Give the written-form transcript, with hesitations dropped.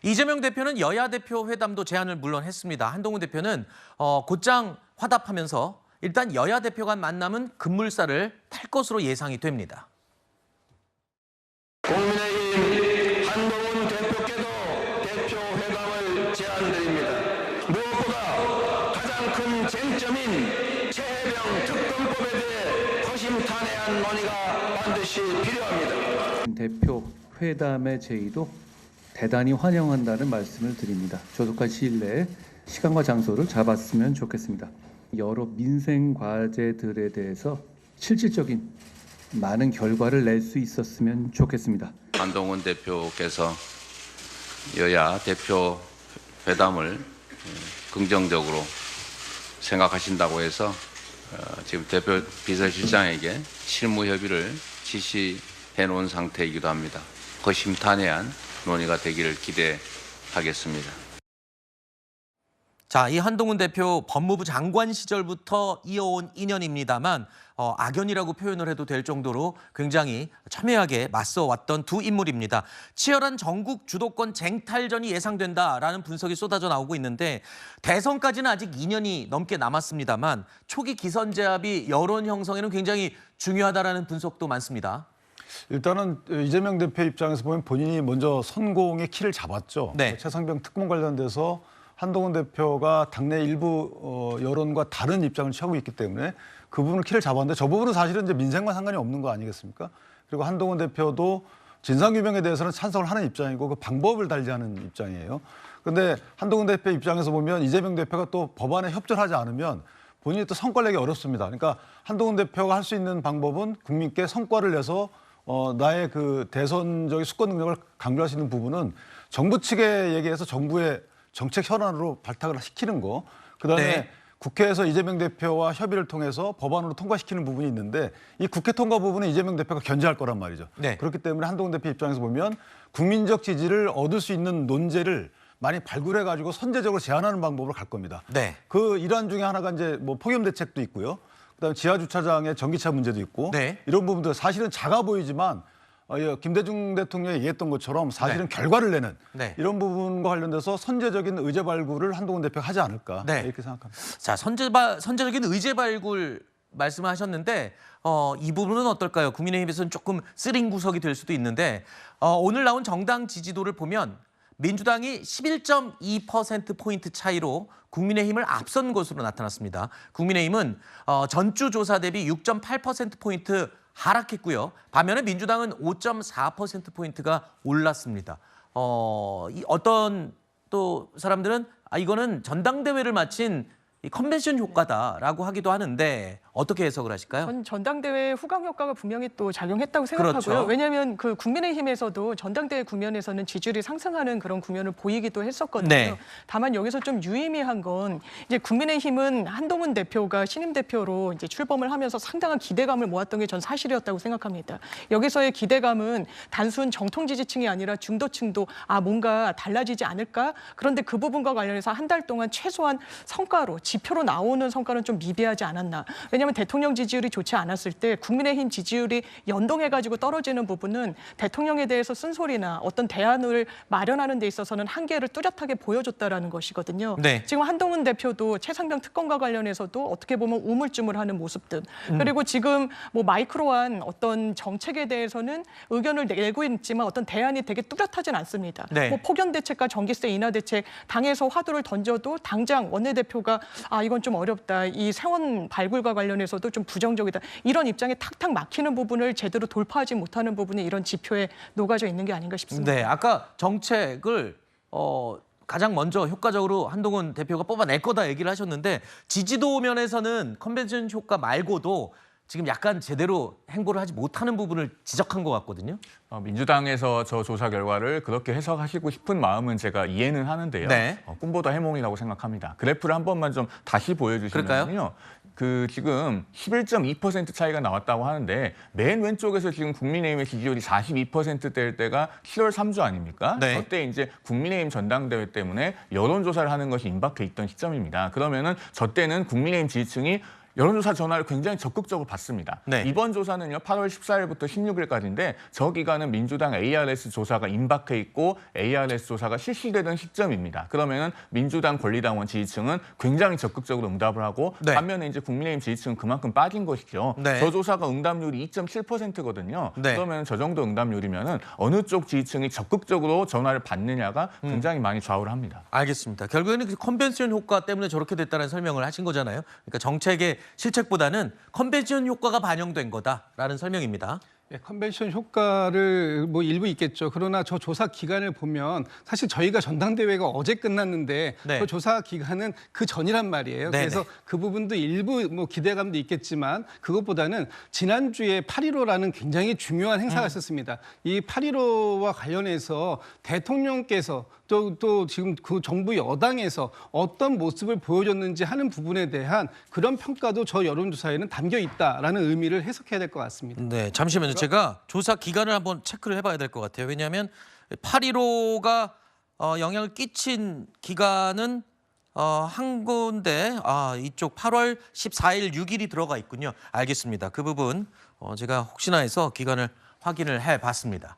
이재명 대표는 여야 대표 회담도 제안을 물론 했습니다. 한동훈 대표는 곧장 화답하면서 일단 여야 대표 간 만남은 급물살을 탈 것으로 예상이 됩니다. 국민의힘 한동훈 대표께도 대표 회담을 제안드립니다. 무엇보다 가장 큰 쟁점인 최혜병 특검법에 대해 허심탄회한 논의가 반드시 필요합니다. 대표 회담의 제의도 대단히 환영한다는 말씀을 드립니다. 조속한 시일 내에 시간과 장소를 잡았으면 좋겠습니다. 여러 민생 과제들에 대해서 실질적인 많은 결과를 낼 수 있었으면 좋겠습니다. 한동훈 대표께서 여야 대표 회담을 긍정적으로 생각하신다고 해서 지금 대표 비서실장에게 실무 협의를 지시해 놓은 상태이기도 합니다. 허심탄회한 논의가 되기를 기대하겠습니다. 자, 이 한동훈 대표 법무부 장관 시절부터 이어온 인연입니다만 악연이라고 표현을 해도 될 정도로 굉장히 첨예하게 맞서왔던 두 인물입니다. 치열한 전국 주도권 쟁탈전이 예상된다라는 분석이 쏟아져 나오고 있는데 대선까지는 아직 2년이 넘게 남았습니다만 초기 기선 제압이 여론 형성에는 굉장히 중요하다라는 분석도 많습니다. 일단은 이재명 대표 입장에서 보면 본인이 먼저 선공의 키를 잡았죠. 네. 최상병 특검 관련돼서 한동훈 대표가 당내 일부 여론과 다른 입장을 취하고 있기 때문에 그 부분을 키를 잡았는데 저 부분은 사실은 이제 민생과 상관이 없는 거 아니겠습니까? 그리고 한동훈 대표도 진상규명에 대해서는 찬성을 하는 입장이고 그 방법을 달리하는 입장이에요. 그런데 한동훈 대표 입장에서 보면 이재명 대표가 또 법안에 협조하지 않으면 본인이 또 성과를 내기 어렵습니다. 그러니까 한동훈 대표가 할 수 있는 방법은 국민께 성과를 내서 나의 그 대선적인 수권 능력을 강조할 수 있는 부분은 정부 측에 얘기해서 정부의 정책 현안으로 발탁을 시키는 거, 그다음에 네. 국회에서 이재명 대표와 협의를 통해서 법안으로 통과시키는 부분이 있는데 이 국회 통과 부분은 이재명 대표가 견제할 거란 말이죠. 네. 그렇기 때문에 한동훈 대표 입장에서 보면 국민적 지지를 얻을 수 있는 논제를 많이 발굴해가지고 선제적으로 제안하는 방법으로 갈 겁니다. 네. 그 일환 중에 하나가 이제 뭐 폭염 대책도 있고요. 그다음에 지하 주차장의 전기차 문제도 있고 네. 이런 부분들 사실은 작아 보이지만 김대중 대통령이 얘기했던 것처럼 사실은 네. 결과를 내는 네. 이런 부분과 관련돼서 선제적인 의제 발굴을 한동훈 대표가 하지 않을까 네. 이렇게 생각합니다. 자, 선제적인 의제 발굴 말씀을 하셨는데 이 부분은 어떨까요? 국민의힘에서는 조금 쓰린 구석이 될 수도 있는데 오늘 나온 정당 지지도를 보면 민주당이 11.2%포인트 차이로 국민의힘을 앞선 것으로 나타났습니다. 국민의힘은 전주 조사 대비 6.8%포인트 하락했고요. 반면에 민주당은 5.4%포인트가 올랐습니다. 어떤 또 사람들은 이거는 전당대회를 마친 이 컨벤션 효과다라고 하기도 하는데 어떻게 해석을 하실까요? 전 전당대회 후광 효과가 분명히 또 작용했다고 생각하고요. 그렇죠. 왜냐하면 그 국민의힘에서도 전당대회 국면에서는 지지율이 상승하는 그런 국면을 보이기도 했었거든요. 네. 다만 여기서 좀 유의미한 건 이제 국민의힘은 한동훈 대표가 신임 대표로 이제 출범을 하면서 상당한 기대감을 모았던 게 전 사실이었다고 생각합니다. 여기서의 기대감은 단순 정통 지지층이 아니라 중도층도 뭔가 달라지지 않을까? 그런데 그 부분과 관련해서 한 달 동안 최소한 성과로 지표로 나오는 성과는 좀 미비하지 않았나. 왜냐하면 대통령 지지율이 좋지 않았을 때 국민의힘 지지율이 연동해가지고 떨어지는 부분은 대통령에 대해서 쓴소리나 어떤 대안을 마련하는 데 있어서는 한계를 뚜렷하게 보여줬다라는 것이거든요. 네. 지금 한동훈 대표도 최상병 특검과 관련해서도 어떻게 보면 우물쭈물하는 모습들 그리고 지금 뭐 마이크로한 어떤 정책에 대해서는 의견을 내고 있지만 어떤 대안이 되게 뚜렷하진 않습니다. 네. 뭐 폭염 대책과 전기세 인하 대책 당에서 화두를 던져도 당장 원내대표가 이건 좀 어렵다. 이 세원 발굴과 관련해서도 좀 부정적이다. 이런 입장에 탁탁 막히는 부분을 제대로 돌파하지 못하는 부분이 이런 지표에 녹아져 있는 게 아닌가 싶습니다. 네, 아까 정책을 가장 먼저 효과적으로 한동훈 대표가 뽑아낼 거다 얘기를 하셨는데 지지도 면에서는 컨벤션 효과 말고도 지금 약간 제대로 행보를 하지 못하는 부분을 지적한 것 같거든요. 민주당에서 저 조사 결과를 그렇게 해석하시고 싶은 마음은 제가 이해는 하는데요. 네. 꿈보다 해몽이라고 생각합니다. 그래프를 한 번만 좀 다시 보여주시면요. 지금 11.2% 차이가 나왔다고 하는데 맨 왼쪽에서 지금 국민의힘의 지지율이 42%대일 때가 7월 3주 아닙니까? 네. 저때 이제 국민의힘 전당대회 때문에 여론조사를 하는 것이 임박해 있던 시점입니다. 그러면은 저 때는 국민의힘 지지층이 여론조사 전화를 굉장히 적극적으로 받습니다. 네. 이번 조사는요 8월 14일부터 16일까지인데 저 기간은 민주당 ARS 조사가 임박해 있고 ARS 조사가 실시되던 시점입니다. 그러면은 민주당 권리당원 지지층은 굉장히 적극적으로 응답을 하고 네. 반면에 이제 국민의힘 지지층은 그만큼 빠진 것이죠. 네. 저 조사가 응답률이 2.7%거든요. 네. 그러면 저 정도 응답률이면은 어느 쪽 지지층이 적극적으로 전화를 받느냐가 굉장히 많이 좌우를 합니다. 알겠습니다. 결국에는 그 컨벤션 효과 때문에 저렇게 됐다는 설명을 하신 거잖아요. 그러니까 정책의 실책보다는 컨벤션 효과가 반영된 거다라는 설명입니다. 예, 컨벤션 효과를 뭐 일부 있겠죠. 그러나 저 조사 기간을 보면 사실 저희가 전당대회가 어제 끝났는데 네. 그 조사 기간은 그 전이란 말이에요. 네네. 그래서 그 부분도 일부 뭐 기대감도 있겠지만 그것보다는 지난주에 8.15라는 굉장히 중요한 행사가 있었습니다. 이 8.15와 관련해서 대통령께서 또 지금 그 정부 여당에서 어떤 모습을 보여줬는지 하는 부분에 대한 그런 평가도 저 여론조사에는 담겨 있다라는 의미를 해석해야 될 것 같습니다. 네, 잠시만요. 제가 조사 기간을 한번 체크를 해봐야 될 것 같아요. 왜냐하면 8.15가 영향을 끼친 기간은 한 군데 이쪽 8월 14일, 6일이 들어가 있군요. 알겠습니다. 그 부분 제가 혹시나 해서 기간을 확인을 해봤습니다.